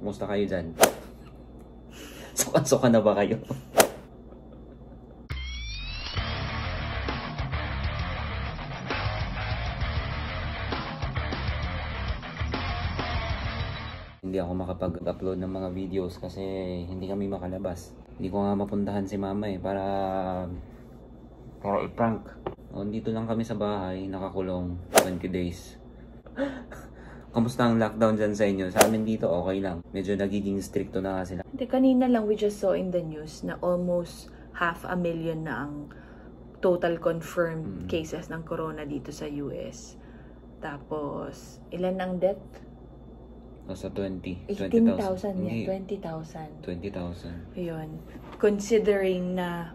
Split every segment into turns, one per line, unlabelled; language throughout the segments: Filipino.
Kumusta kayo dyan? Suka-suka na ba kayo? Hindi ako makapag-upload ng mga videos kasi hindi kami makalabas. Hindi ko nga mapuntahan si mama para i-prank. Dito lang kami sa bahay, nakakulong 20 days. Kamusta ang lockdown dyan sa inyo? Sa amin dito okay lang. Medyo nagiging stricto na nga sila.
Hindi, kanina lang we just saw in the news na almost 500,000 na ang total confirmed cases ng corona dito sa US. Tapos, ilan ang death?
Nasa 20,000.
18,000 yan, 20,000.
20,000.
Ayun. Considering na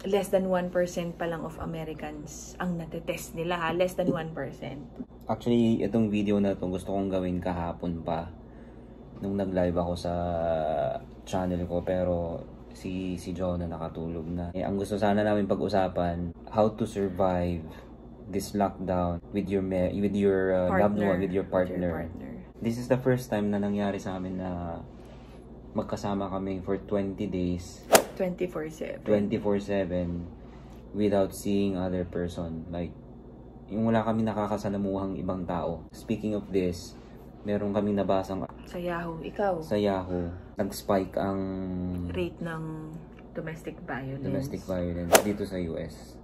less than 1% pa lang of Americans ang natetest nila ha, less than 1%.
Actually, itong video na to gusto kong gawin kahapon pa nung nag-live ako sa channel ko, pero si Jonah nakatulog na. Ang gusto sana namin pag-usapan, how to survive this lockdown with your loved one, with your partner. This is the first time na nangyari sa amin na magkasama kami for 20 days.
24/7.
24/7 without seeing other person. Like, yung wala kami nakakasalamuhang ibang tao. Speaking of this, meron kaming nabasang
Sa Yahoo, ikaw?
sa Yahoo, nag-spike ang
Rate ng domestic violence
dito sa US.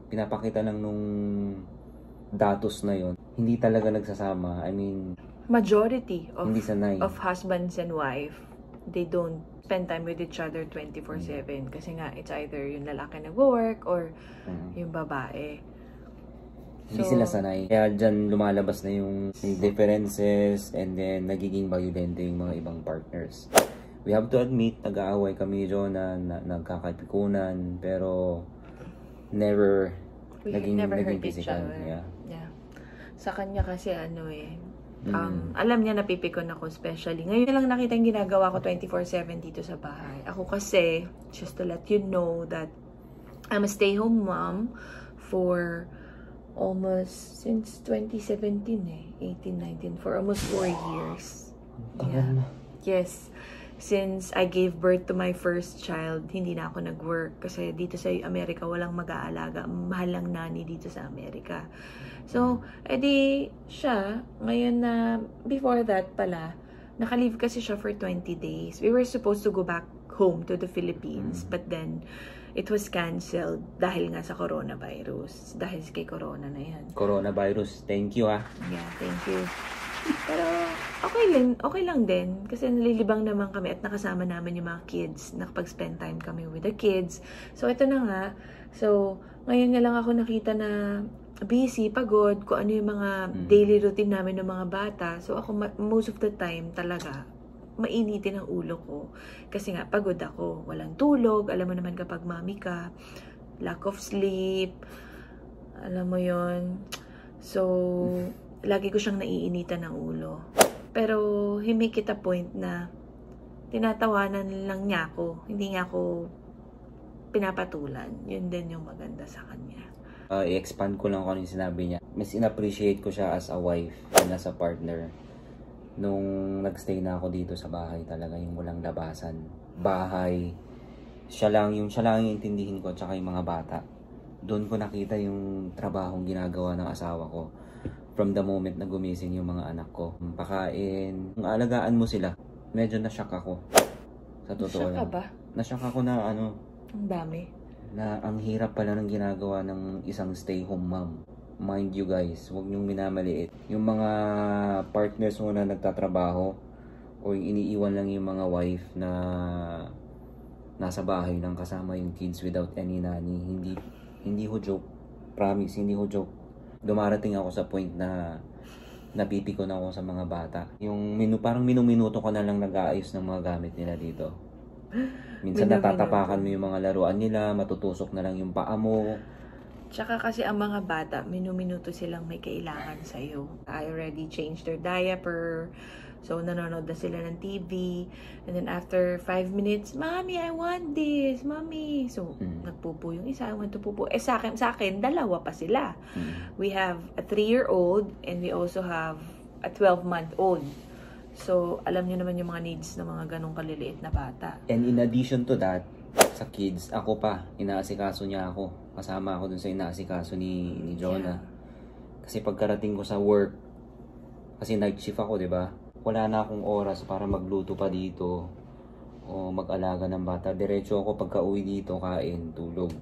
Pinapakita lang nung datos na yon, hindi talaga nagsasama. I mean,
majority
hindi sanay.
of husbands and wife, they don't spend time with each other 24/7 kasi nga it's either yung lalaki nag-work or yung babae.
Hindi sila sanay. Kaya dyan lumalabas na yung differences and then nagiging violent yung mga ibang partners. We have to admit, nag-aaway kami yun na nagkakapikunan, pero never naging
hurt each
physical.
other. Yeah. Sa kanya kasi alam niya napipikon ako especially. Ngayon lang nakita yung ginagawa ko 24/7 dito sa bahay. Ako kasi, just to let you know that I'm a stay-home mom for almost since 2017 18, 19, for almost 4 years. Yeah. Yes. Since I gave birth to my first child, hindi na ako nag-work kasi dito sa Amerika walang mag-aalaga. Mahal lang nanny dito sa Amerika. So, edi siya, ngayon na, before that pala, naka-leave kasi siya for 20 days. We were supposed to go back home to the Philippines, but then it was canceled dahil nga sa coronavirus. Dahil kay corona na yan.
Coronavirus, thank you
Yeah, thank you. Pero okay lang din kasi nalilibang naman kami at nakasama namin yung mga kids. Nakapag-spend time kami with the kids. So ito na nga. So ngayon nga lang ako nakita na busy, pagod, kung ano yung mga daily routine namin ng mga bata. So ako most of the time talaga mainitin ang ulo ko. Kasi nga pagod ako, walang tulog. Alam mo naman kapag mami ka, lack of sleep. Alam mo yon. So lagi ko siyang naiinitan ng ulo. Pero, he make it a point na tinatawanan lang niya ako. Hindi niya ako pinapatulan. Yun din yung maganda sa kanya.
I-expand ko lang kung ano yung sinabi niya. Mas in-appreciate ko siya as a wife and as a partner. Nung nagstay na ako dito sa bahay talaga, yung walang labasan. Bahay. Siya lang yung intindihin ko, tsaka yung mga bata. Doon ko nakita yung trabahong ginagawa ng asawa ko. From the moment na gumising yung mga anak ko. Pakain. Kung alagaan mo sila, medyo na-shock ako. Sa totoo lang.
Shock ka ba?
Na-shock ako na
Ang dami.
Na ang hirap pala ng ginagawa ng isang stay-home mom. Mind you guys, huwag niyong minamaliit. Yung mga partners mo na nagtatrabaho o yung iniiwan lang yung mga wife na nasa bahay lang kasama yung kids without any nanny. Hindi ho joke. Promise, hindi ho joke. Dumarating ako sa point na napipikon ako sa mga bata. Yung parang minuto ko na lang nag-aayos ng mga gamit nila dito. Minsan natatapakan mo yung mga laruan nila, matutusok na lang yung paa mo.
Tsaka kasi ang mga bata, minuto silang may kailangan sa'yo. I already changed their diaper. So, nanonood na sila ng TV. And then after 5 minutes, Mommy, I want this. Mommy. So, nagpupo yung isa. I want to pupo. Sa akin, dalawa pa sila. We have a 3-year-old and we also have a 12-month-old. So, alam niyo naman yung mga needs ng mga ganong kaliliit na bata.
And in addition to that, sa kids, ako pa, inaasikaso niya ako. Kasama ako dun sa inaasikaso ni Jonah. Kasi pagkarating ko sa work, kasi night shift ako, di ba? Wala na akong oras para magluto pa dito o mag-alaga ng bata. Diretso ako pagka uwi dito, kain, tulog.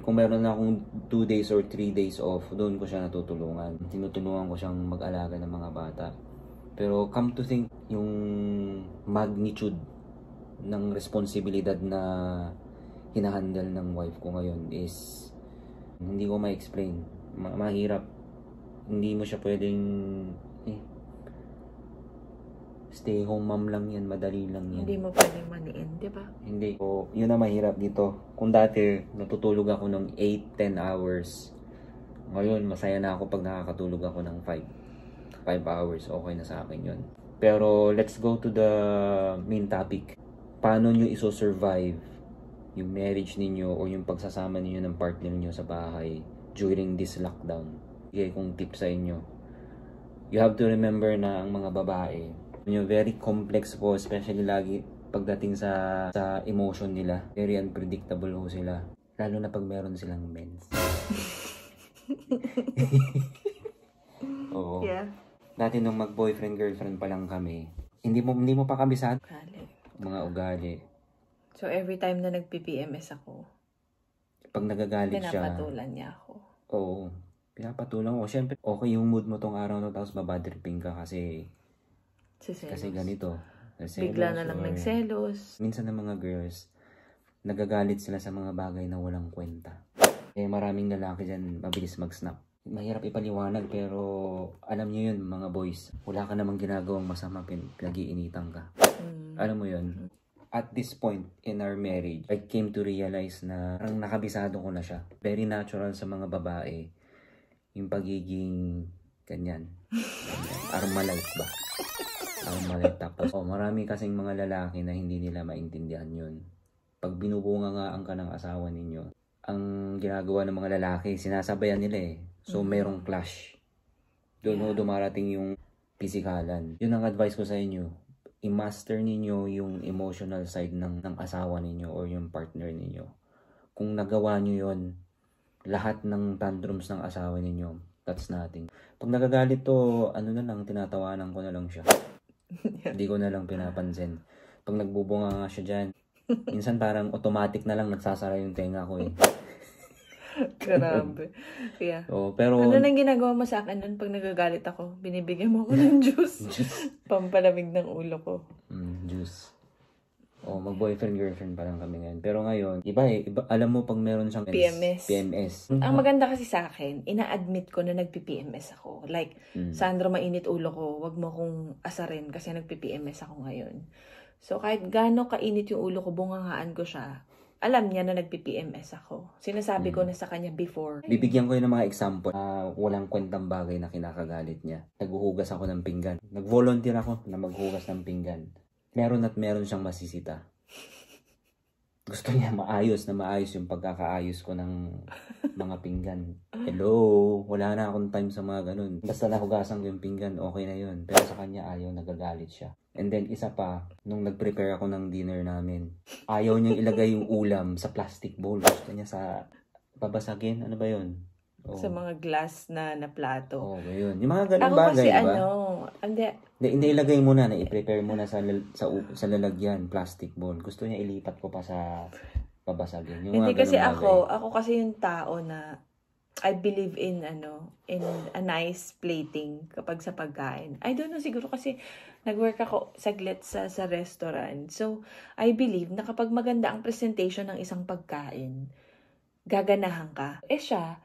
Kung meron na akong 2 days or 3 days off, doon ko siya natutulungan. Tinutulungan ko siyang mag-alaga ng mga bata. Pero come to think, yung magnitude ng responsibilidad na hinahandle ng wife ko ngayon is hindi ko ma-explain. Mahirap. Hindi mo siya pwedeng stay home mom lang yan, madali lang yan.
Hindi mo pwedeng maniin, di ba?
Hindi. So, yun na mahirap dito. Kung dati, natutulog ako ng 8-10 hours. Ngayon, masaya na ako pag nakakatulog ako ng 5 hours. Okay na sa akin yun. Pero, let's go to the main topic. Paano nyo iso-survive yung marriage ninyo o yung pagsasama ninyo ng partner niyo sa bahay during this lockdown? Bigay kong tip sa inyo. You have to remember na ang mga babae, very complex po, especially lagi pagdating sa emotion nila. Very unpredictable ho sila. Lalo na pag meron silang mens. Oo.
Yeah.
Dati nung mag-boyfriend-girlfriend pa lang kami, hindi mo pa kabisado mga ugali.
So every time na nagpi-PMS ako,
pag nagagalit siya,
pinapatulan niya ako.
Oo. Pinapatulan ko. Siyempre, okay yung mood mo tong araw na tapos mabadripping ka kasi ganito.
Bigla na lang nagselos.
Minsan ng mga girls, nagagalit sila sa mga bagay na walang kwenta. Maraming lalaki dyan, mabilis mag-snap. Mahirap ipaliwanag pero alam niyo yun mga boys. Wala ka namang ginagawang masama, pinag-iinitan ka. Alam mo yun? At this point in our marriage, I came to realize na parang nakabisado ko na siya. Very natural sa mga babae yung pagiging ganyan. Armalite ba? Tapos, marami kasing mga lalaki na hindi nila maintindihan yun. Pag binubungangaan ka ng asawa ninyo, ang ginagawa ng mga lalaki, sinasabayan nila eh. So, merong clash. Doon dumarating yung pisikalan. Yun ang advice ko sa inyo. I-master ninyo yung emotional side ng asawa ninyo or yung partner ninyo. Kung nagawa nyo yun, lahat ng tantrums ng asawa ninyo, that's nothing. Pag nagagalit to, tinatawanan ko na lang siya. Hindi ko na lang pinapansin. Pag nagbubunga nga siya dyan, minsan parang automatic na lang nagsasara yung tenga ko eh.
Grabe. Yeah.
Pero,
ano nang ginagawa mo sa akin nun pag nagagalit ako? Binibigyan mo ako ng juice. Pampalamig ng ulo ko.
Juice. Mag-boyfriend-girlfriend pa lang kami ngayon. Pero ngayon, iba, alam mo pag meron siyang PMS.
Ang maganda kasi sa akin, ina-admit ko na nagpi-PMS ako. Like, Sandro, mainit ulo ko, wag mo kong asarin kasi nagpi-PMS ako ngayon. So, kahit gaano kainit yung ulo ko, bungangaan ko siya, alam niya na nagpi-PMS ako. Sinasabi ko na sa kanya before.
Bibigyan ko yun ng mga example na walang kwentang bagay na kinakagalit niya. Naghuhugas ako ng pinggan. Nag-volunteer ako na maghugas ng pinggan. Meron siyang masisita. Gusto niya maayos yung pagkakaayos ko ng mga pinggan. Hello, wala na akong time sa mga ganun. Basta nahugasan ko yung pinggan, okay na yun. Pero sa kanya ayaw, nagagalit siya. And then isa pa, nung nag-prepare ako ng dinner namin, ayaw niyang ilagay yung ulam sa plastic bowl. Gusto niya sa babasagin. Ano ba yun?
Sa mga glass na plato.
Yun. Yung mga ganun bagay,
diba?
Hindi ilagay mo na, i-prepare mo na sa lalagyan, plastic bowl. Gusto niya ilipat ko pa sa babasagin. Yung
hindi kasi ako kasi yung tao na I believe in a nice plating kapag sa pagkain. I don't know, siguro kasi nag-work ako saglit sa restaurant. So, I believe na kapag maganda ang presentation ng isang pagkain, gaganahan ka. Siya,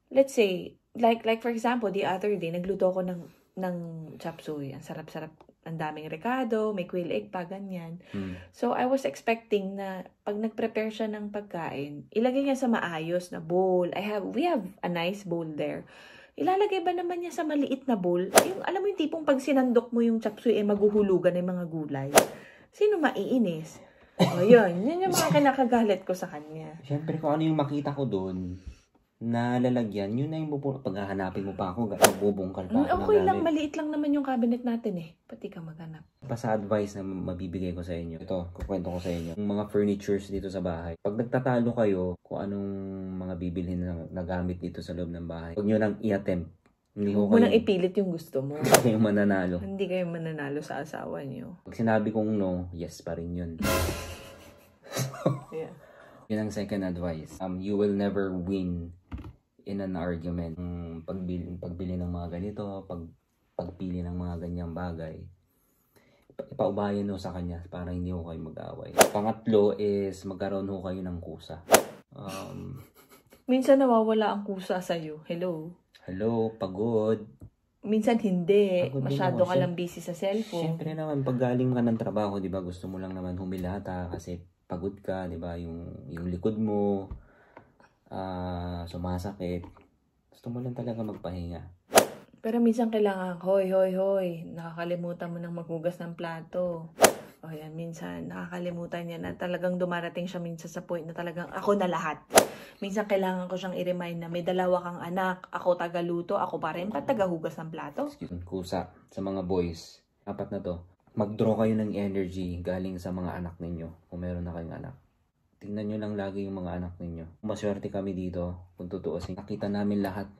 let's say, like for example, the other day, nagluto ko ng chop suey. Ang sarap-sarap, ang daming recado, may quail egg pa, ganyan. So, I was expecting na pag nag-prepare siya ng pagkain, ilagay niya sa maayos na bowl. We have a nice bowl there. Ilalagay ba naman niya sa maliit na bowl? Yung, alam mo yung tipong pag sinandok mo yung chop suey, maguhulugan ng mga gulay. Sino maiinis? Yun yung mga kinakagalit ko sa kanya.
Siyempre, kung ano yung makita ko doon, na lalagyan, yun na yung paghahanapin mo pa ako, bubungkal pa ako
Okay
ng
lang,
gamit.
maliit lang naman yung cabinet natin eh. Pati ka maghanap.
Pa sa advice na mabibigay ko sa inyo. Ito, kukwento ko sa inyo. Yung mga furnitures dito sa bahay. Pag nagtatalo kayo kung anong mga bibilhin na gamit dito sa loob ng bahay, huwag nyo lang i-attempt. Hindi
Huwag mo nang ipilit yung gusto mo.
Hindi kayo mananalo.
Hindi kayo mananalo sa asawa niyo.
Pag sinabi kong no, yes pa rin yun.
Yeah.
Yun ang second advice. You will never win in an argument. Pagbili ng mga ganito, pagpili ng mga ganyang bagay, ipaubayan ho sa kanya para hindi ho kayo mag-away. Pangatlo is magkaroon ho kayo ng kusa.
Minsan nawawala ang kusa sa'yo.
Hello, pagod.
Minsan hindi.
Pagod din
Masyado
ako.
ka lang busy sa cellphone.
Siyempre naman, pag galing ka ng trabaho, di ba, gusto mo lang naman humilata kasi pagod ka, di ba, yung likod mo, sumasakit. Gusto mo lang talaga magpahinga.
Pero minsan kailangan, hoy, nakakalimutan mo nang maghugas ng plato. O yan, minsan nakakalimutan niya na talagang dumarating siya minsan sa point na talagang ako na lahat. Minsan kailangan ko siyang i-remind na may dalawa kang anak, ako tagaluto, ako pa rin tagahugas ng plato.
Kusa sa mga boys, apat na to. Mag-draw kayo ng energy galing sa mga anak ninyo kung meron na kayong anak. Tingnan nyo lang lagi yung mga anak ninyo. Maswerte kami dito, kung tutuusin. Nakita namin lahat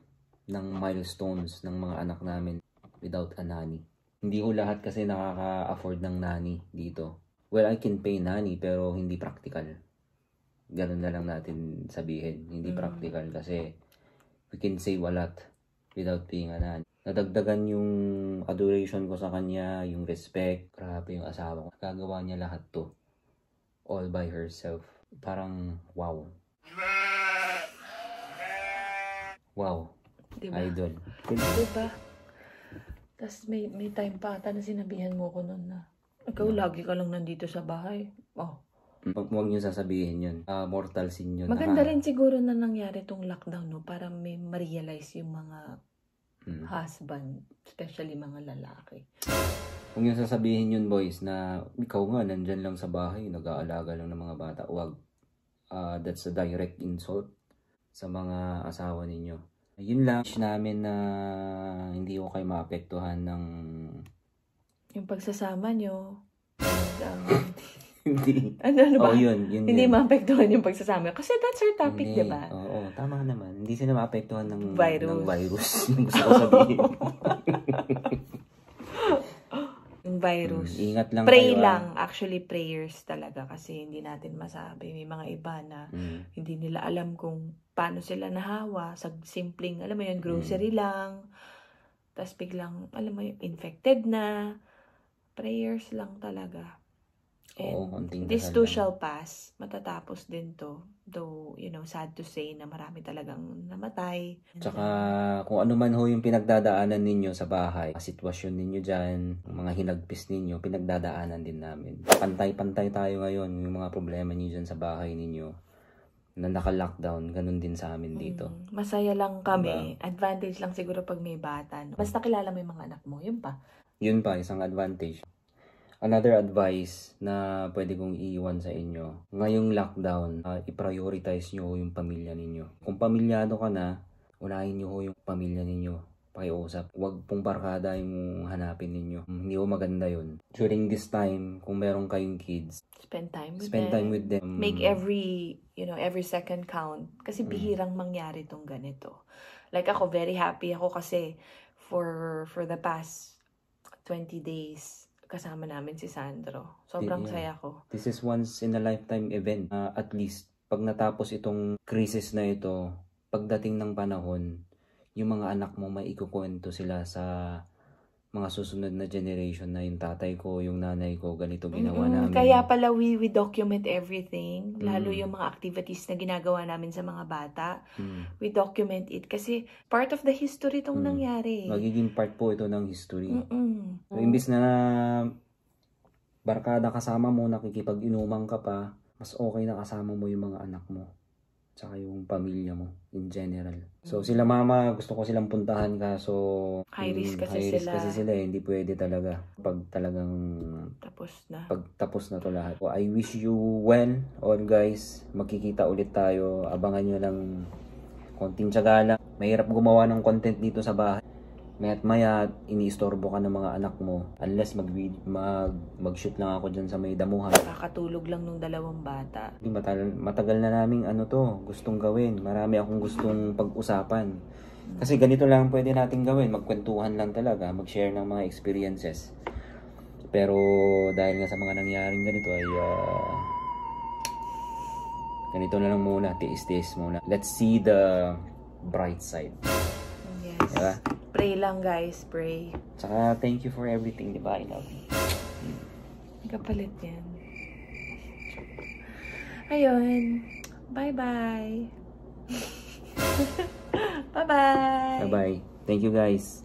ng milestones ng mga anak namin without a nanny. Hindi ko lahat kasi nakaka-afford ng nanny dito. Well, I can pay nanny pero hindi practical. Ganun na lang natin sabihin. Hindi practical kasi we can save a lot without paying a nanny. Nadagdagan yung adoration ko sa kanya, yung respect. Grabe yung asawa ko. Gagawa niya lahat to. All by herself. Parang wow. Wow.
Diba?
Idol.
Diba? Tapos may time pa ata na sinabihan mo ko noon na, ikaw lagi ka lang nandito sa bahay. Oh.
Huwag niyo sasabihin yun. Mortal sin yun.
Maganda rin siguro na nangyari tong lockdown, no? Para may ma-realize yung mga husband, especially mga lalaki.
Huwag niyo sasabihin yun, boys, na ikaw nga, nandyan lang sa bahay, nag-aalaga lang ng mga bata. Huwag. That's a direct insult sa mga asawa ninyo. Yun lang, wish namin na hindi ko kayo maapektuhan ng...
Yung pagsasama nyo.
Hindi.
Ano ba?
Oh, yun.
Hindi maapektuhan yung pagsasama. Kasi that's our topic, di ba?
Oo, tama naman. Hindi sila maapektuhan ng
Virus.
Ng virus. Yung gusto ko sabihin.
Yung virus.
Ingat lang
Pray
kayo.
lang. Actually, prayers talaga. Kasi hindi natin masabi. May mga iba na hindi nila alam kung paano sila nahawa. Sa simpleng, alam mo yun, grocery lang. Tapos biglang, alam mo yun, infected na. Prayers lang talaga.
Oo,
And
konting
this
dasal
too
lang.
shall pass. Matatapos din to. Though, sad to say na marami talagang namatay.
Tsaka kung ano man ho yung pinagdadaanan ninyo sa bahay, sitwasyon ninyo dyan, mga hinagpis ninyo, pinagdadaanan din namin. Pantay-pantay tayo ngayon, yung mga problema ninyo dyan sa bahay ninyo na naka-lockdown, ganun din sa amin dito.
Masaya lang kami. Advantage lang siguro pag may bata. No? Basta kilala mo yung mga anak mo. Yun pa.
Yun pa, isang advantage. Another advice na pwede kong iiwan sa inyo. Ngayong lockdown, i-prioritize nyo yung pamilya ninyo. Kung pamilyado ka na, unahin nyo yung pamilya ninyo. Pakiusap. Huwag pong barkada yung hanapin ninyo. Hindi ko maganda yun. During this time, kung meron kayong kids,
Spend time
with them.
Make every second count. Kasi bihirang mangyari tong ganito. Like ako, very happy ako kasi for the past 20 days, kasama namin si Sandro. Sobrang saya ko.
This is once in a lifetime event. At least, pag natapos itong crisis na ito, pagdating ng panahon, yung mga anak mo may ikukwento sila sa mga susunod na generation na yung tatay ko, yung nanay ko, ganito ginawa namin.
Kaya pala we document everything. Lalo yung mga activities na ginagawa namin sa mga bata. We document it. Kasi part of the history itong nangyari.
Magiging part po ito ng history. So, imbis na barkada kasama mo, nakikipag-inuman ka pa, mas okay na kasama mo yung mga anak mo. Tsaka yung pamilya mo in general. So sila mama, gusto ko silang puntahan kaso
high risk
kasi sila hindi pwede talaga pag talagang tapos na to lahat. So, I wish you well all guys. Magkikita ulit tayo. Abangan nyo lang Konting tiyaga lang. Mahirap gumawa ng content dito sa bahay. Maya't maya, iniistorbo ka ng mga anak mo. Unless mag-shoot lang ako dyan sa may damuhan.
Kakatulog lang nung 2 bata.
Matagal na naming gustong gawin. Marami akong gustong pag-usapan. Kasi ganito lang pwede natin gawin. Magkwentuhan lang talaga. Mag-share ng mga experiences. Pero dahil nga sa mga nangyaring ganito ay ganito na lang muna. Tiis-tiis muna. Let's see the bright side.
Yes.
Diba?
Pray lang guys, pray.
Saka thank you for everything, di ba? I love you.
Kapalit yan. Ayun. Bye-bye. Bye-bye.
Bye-bye. Thank you guys.